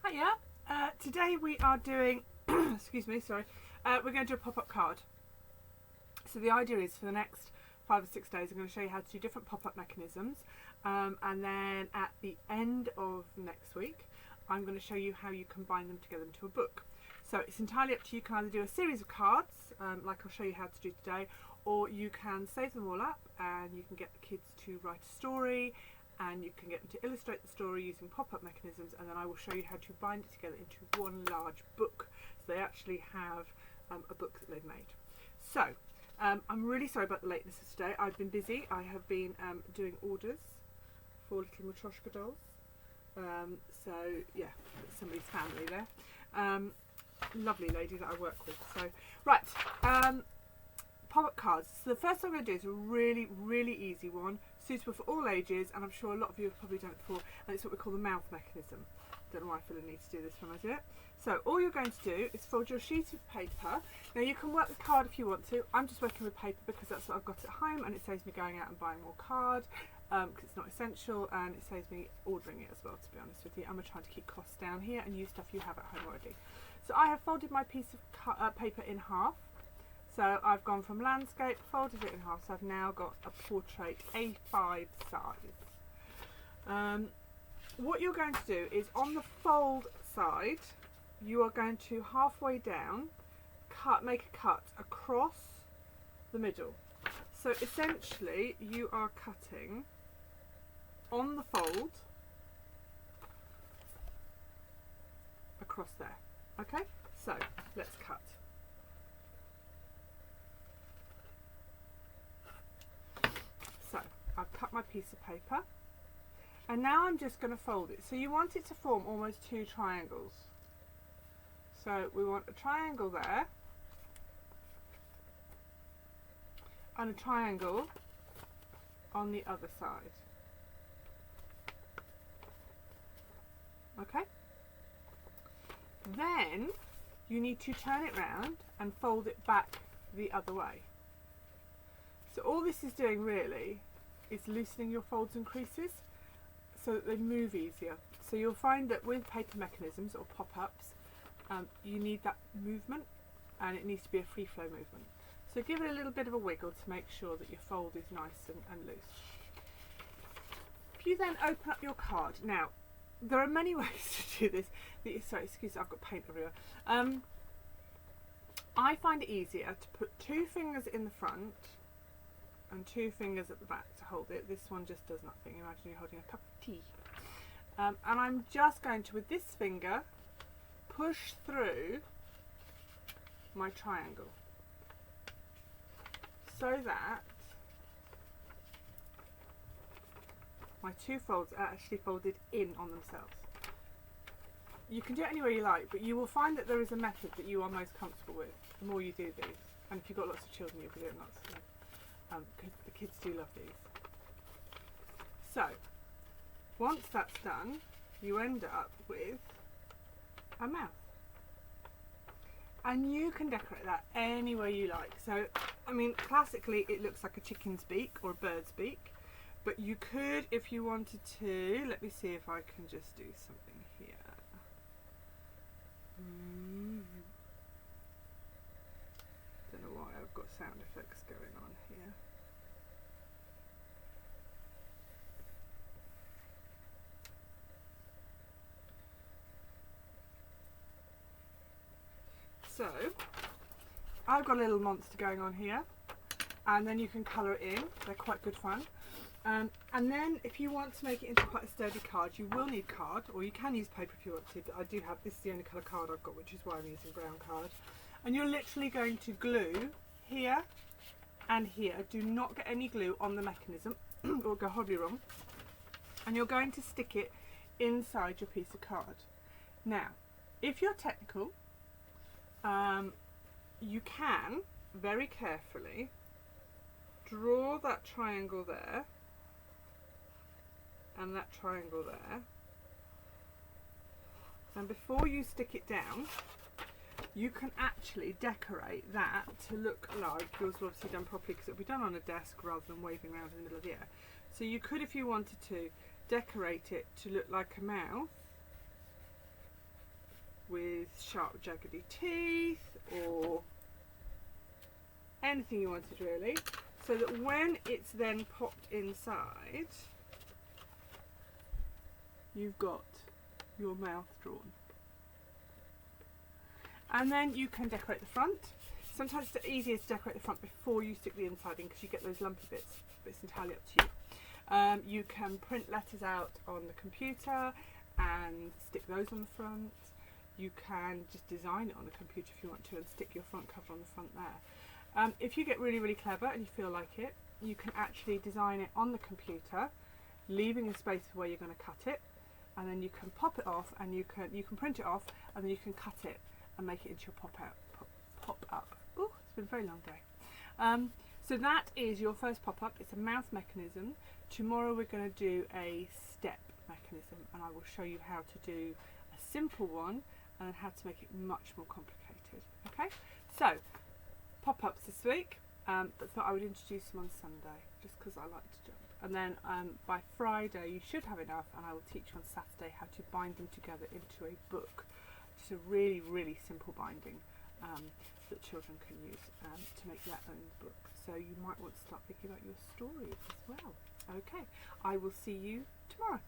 Hiya. Today we are doing, excuse me, sorry, we're going to do a pop-up card. So the idea is for the next 5 or 6 days I'm going to show you how to do different pop-up mechanisms, and then at the end of next week I'm going to show you how you combine them together into a book. So it's entirely up to you. You can either do a series of cards, like I'll show you how to do today, or you can save them all up and you can get the kids to write a story, and you can get them to illustrate the story using pop-up mechanisms, and then I will show you how to bind it together into one large book. So they actually have a book that they've made. So I'm really sorry about the lateness of today. I've been busy. I have been doing orders for little Matryoshka dolls. So yeah, somebody's family there. Lovely lady that I work with. So right, pop-up cards. So the first thing I'm going to do is a really, really easy one, suitable for all ages, and I'm sure a lot of you have probably done it before, and it's what we call the mouth mechanism. Don't know why I feel the need to do this when I do it. So all you're going to do is fold your sheet of paper. Now you can work the card if you want to. I'm just working with paper because that's what I've got at home, and it saves me going out and buying more card because it's not essential, and it saves me ordering it as well, to be honest with you. I'm trying to keep costs down here and use stuff you have at home already. So I have folded my piece of paper in half. So I've gone from landscape, folded it in half, so I've now got a portrait A5 size. What you're going to do is on the fold side, you are going to halfway down, make a cut across the middle. So essentially you are cutting on the fold across there. Okay, so let's cut. So I've cut my piece of paper, and now I'm just going to fold it. So you want it to form almost two triangles. So we want a triangle there and a triangle on the other side. Okay? Then you need to turn it round and fold it back the other way. So all this is doing really is loosening your folds and creases so that they move easier. So you'll find that with paper mechanisms or pop-ups, you need that movement, and it needs to be a free flow movement. So give it a little bit of a wiggle to make sure that your fold is nice and loose. If you then open up your card, now there are many ways to do this. Sorry, excuse me, I've got paint everywhere. I find it easier to put 2 fingers in the front and 2 fingers at the back to hold it. This one just does nothing. Imagine you're holding a cup of tea. And I'm just going to, with this finger, push through my triangle so that my 2 folds are actually folded in on themselves. You can do it anywhere you like, but you will find that there is a method that you are most comfortable with the more you do these. And if you've got lots of children, you'll be doing lots of them. Because the kids do love these. So, once that's done, you end up with a mouth. And you can decorate that any way you like. So, I mean, classically it looks like a chicken's beak or a bird's beak. But you could, if you wanted to, let me see if I can just do something here. Don't know why I've got sound effects going on here. So I've got a little monster going on here, and then you can colour it in. They're quite good fun. And then if you want to make it into quite a sturdy card, you will need card, or you can use paper if you want to, but I do have, this is the only colour card I've got, which is why I'm using brown card. And you're literally going to glue here and here. Do not get any glue on the mechanism or go horribly wrong. And you're going to stick it inside your piece of card. Now, if you're technical, you can very carefully draw that triangle there and that triangle there, and before you stick it down, you can actually decorate that to look like yours was obviously done properly, because it'll be done on a desk rather than waving around in the middle of the air. So you could, if you wanted to, decorate it to look like a mouth with sharp jaggedy teeth or anything you wanted really, so that when it's then popped inside, you've got your mouth drawn. And then you can decorate the front. Sometimes it's easier to decorate the front before you stick the inside in, because you get those lumpy bits. But it's entirely up to you. You can print letters out on the computer and stick those on the front. You can just design it on the computer if you want to and stick your front cover on the front there. If you get really, really clever and you feel like it, you can actually design it on the computer, leaving a space for where you're going to cut it, and then you can pop it off, and you can print it off, and then you can cut it and make it into your pop up. Oh, it's been a very long day. So that is your first pop up. It's a mouth mechanism. Tomorrow we're going to do a step mechanism, and I will show you how to do a simple one and how to make it much more complicated. Okay, so pop-ups this week, but thought I would introduce them on Sunday just because I like to jump. And then by Friday you should have enough, and I will teach you on Saturday how to bind them together into a book. Just a really, really simple binding that children can use to make their own book. So you might want to start thinking about your stories as well. Okay, I will see you tomorrow.